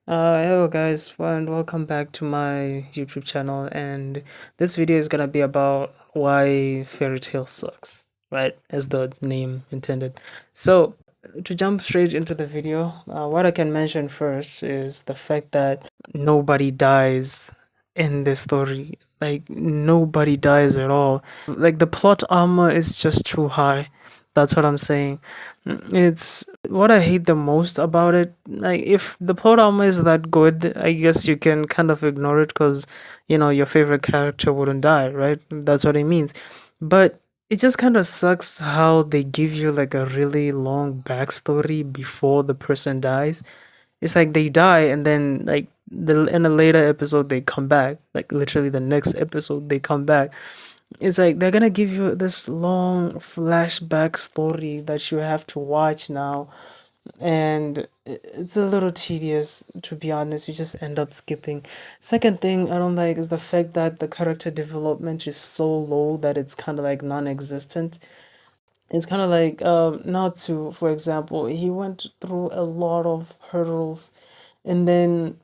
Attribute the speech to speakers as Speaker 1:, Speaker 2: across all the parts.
Speaker 1: Hello guys, and welcome back to my YouTube channel. And this video is gonna be about why fairy tale sucks, right? As the name intended. So, to jump straight into the video, what I can mention first is the fact that nobody dies in this story. Like, nobody dies at all. Like, the plot armor is just too high. That's what I'm saying. It's what I hate the most about it. Like, if the plot armor is that good, I guess you can kind of ignore it because, your favorite character wouldn't die, right? That's what it means. But it just kind of sucks how they give you like a really long backstory before the person dies. It's like they die and then like in a later episode they come back. Like literally the next episode they come back. It's like they're gonna give you this long flashback story that you have to watch now, and it's a little tedious, to be honest. You just end up skipping. Second thing I don't like is the fact that the character development is so low that it's kind of like non-existent. It's kind of like Natsu, for example. He went through a lot of hurdles, and then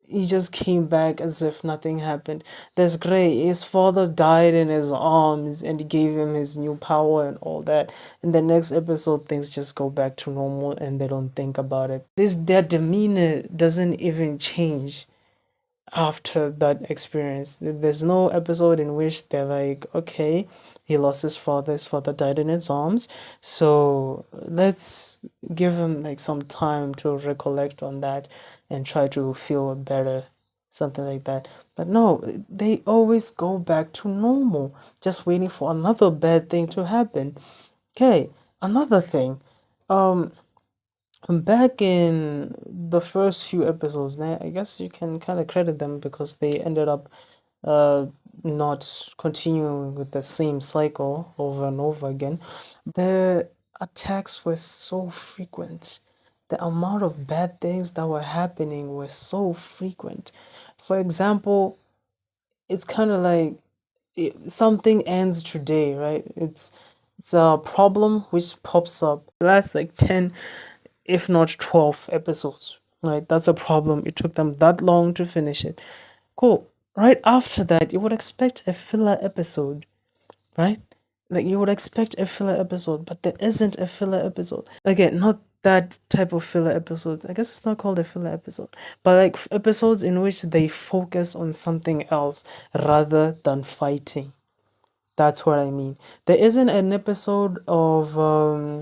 Speaker 1: he just came back as if nothing happened. That's great. His father died in his arms and gave him his new power and all that. In the next episode, things just go back to normal and they don't think about it. Their demeanor doesn't even change after that experience. There's no episode in which they're like, okay, he lost his father died in his arms, so let's give him like some time to recollect on that and try to feel better, something like that. But no, they always go back to normal, just waiting for another bad thing to happen. Okay, another thing. Um, Back in the first few episodes, I guess you can kind of credit them because they ended up uh, not continuing with the same cycle over and over again. The attacks were so frequent. The amount of bad things that were happening were so frequent. For example, it's kind of like something ends today, right? It's a problem which pops up. The last like 10 if not 12 episodes, right? That's a problem. It took them that long to finish it. Cool. Right after that, you would expect a filler episode, right? Like you would expect a filler episode, but there isn't a filler episode. Again, not that type of filler episodes. I guess it's not called a filler episode, but like episodes in which they focus on something else rather than fighting. That's what I mean. There isn't an episode of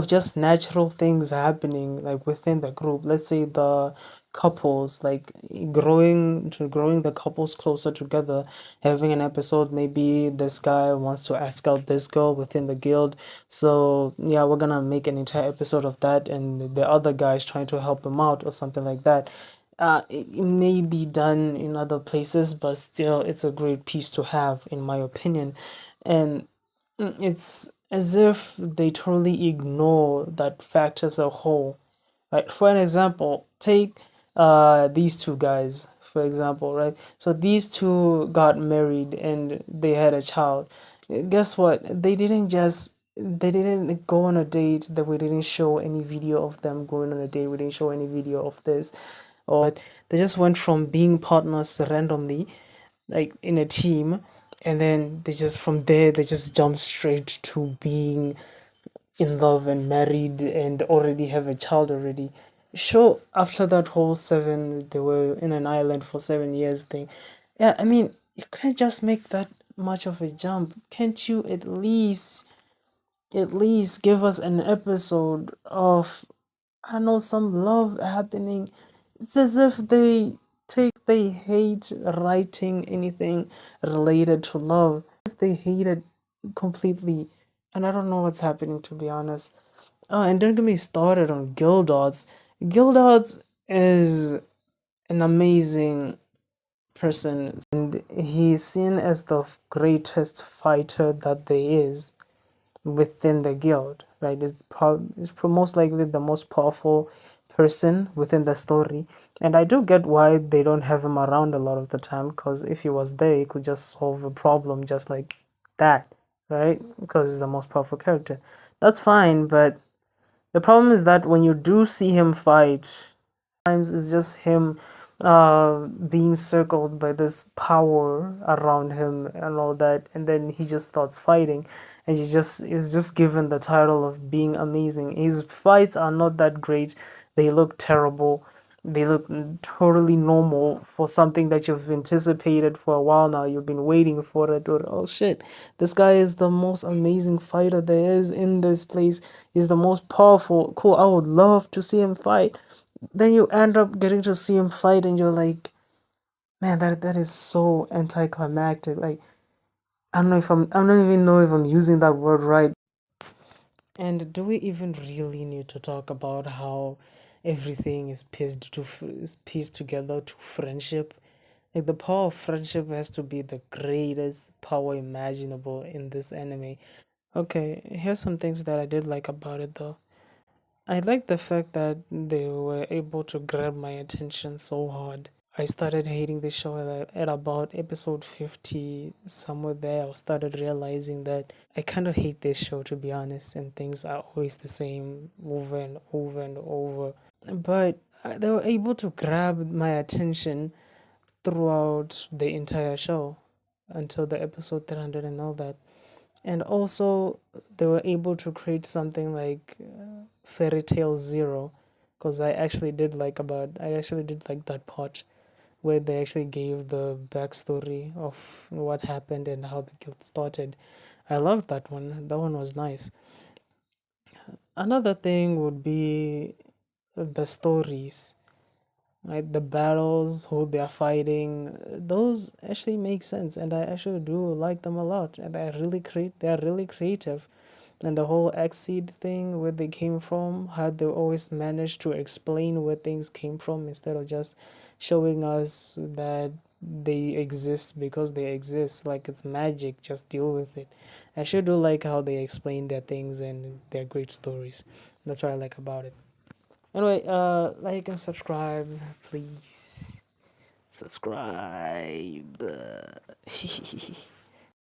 Speaker 1: just natural things happening like within the group. Let's say the couples like growing the couples closer together, having an episode. Maybe this guy wants to ask out this girl within the guild, so yeah, we're gonna make an entire episode of that, and the other guy is trying to help him out or something like that. It may be done in other places, but still it's a great piece to have in my opinion. And it's as if they totally ignore that fact as a whole. Right? For an example, take these two guys, for example, right? So these two got married and they had a child. Guess what? They didn't go on a date. That we didn't show any video of them going on a date. We didn't show any video of this, or they just went from being partners randomly, like in a team, and then they just from there they just jump straight to being in love and married and already have a child already. Sure, after that whole seven, they were in an island for 7 years thing. Yeah, I mean, you can't just make that much of a jump. Can't you at least give us an episode of, I don't know, some love happening? It's as if they hate writing anything related to love. If they hate it completely, and I don't know what's happening, to be honest. Oh, and don't get me started on Gildots. Gildots is an amazing person, and he's seen as the greatest fighter that there is within the guild, right? Most likely the most powerful person within the story. And I do get why they don't have him around a lot of the time, because if he was there, he could just solve a problem just like that, right? Because he's the most powerful character. That's fine, but the problem is that when you do see him fight, times it's just him being circled by this power around him and all that, and then he just starts fighting, and he just is just given the title of being amazing. His fights are not that great, they look terrible, they look totally normal for something that you've anticipated for a while now. You've been waiting for it. Or, oh shit, this guy is the most amazing fighter there is in this place. He's the most powerful. Cool, I would love to see him fight. Then you end up getting to see him fight, and you're like, man, that is so anticlimactic. Like, I don't even know if I'm using that word right. And do we even really need to talk about how everything is pieced together to friendship? Like, the power of friendship has to be the greatest power imaginable in this anime. Okay, here's some things that I did like about it though. I like the fact that they were able to grab my attention so hard. I started hating the show at about episode 50, somewhere there. I started realizing that I kind of hate this show, to be honest, and things are always the same over and over and over. But they were able to grab my attention throughout the entire show until the episode 300 and all that. And also, they were able to create something like Fairy Tail Zero, because I actually did like that part where they actually gave the backstory of what happened and how the guild started. I loved that one. That one was nice. Another thing would be the stories, right? The battles, who they are fighting. Those actually make sense, and I actually do like them a lot. And they are really creative. And the whole Exceed thing, where they came from, how they always managed to explain where things came from instead of just showing us that they exist because they exist like it's magic, just deal with it. I sure do like how they explain their things, and their great stories. That's what I like about it. Anyway, like and subscribe, please. Subscribe.